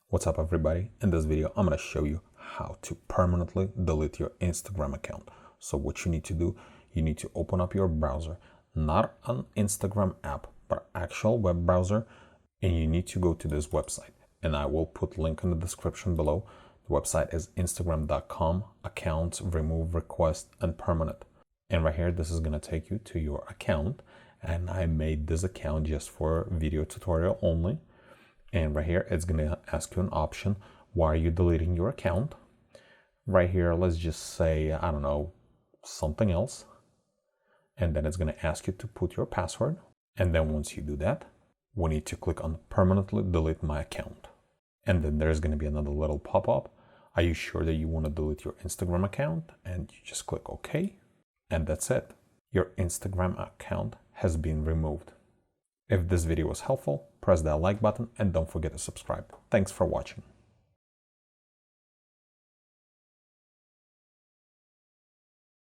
What's up everybody? In this video I'm going to show you how to permanently delete your Instagram account. So what you need to do, you need to open up your browser, not an Instagram app, but actual web browser, and you need to go to this website. And I will put link in the description below. The website is instagram.com, accounts, remove, request, and permanent. And right here, this is going to take you to your account. And I made this account just for video tutorial only. And right here, it's going to ask you an option. Why are you deleting your account? Right here, let's just say, I don't know, something else. And then it's going to ask you to put your password. And then once you do that, we need to click on permanently delete my account. And then there's going to be another little pop-up. Are you sure that you want to delete your Instagram account? And you just click OK. And that's it. Your Instagram account has been removed. If this video was helpful, press that like button and don't forget to subscribe. Thanks for watching.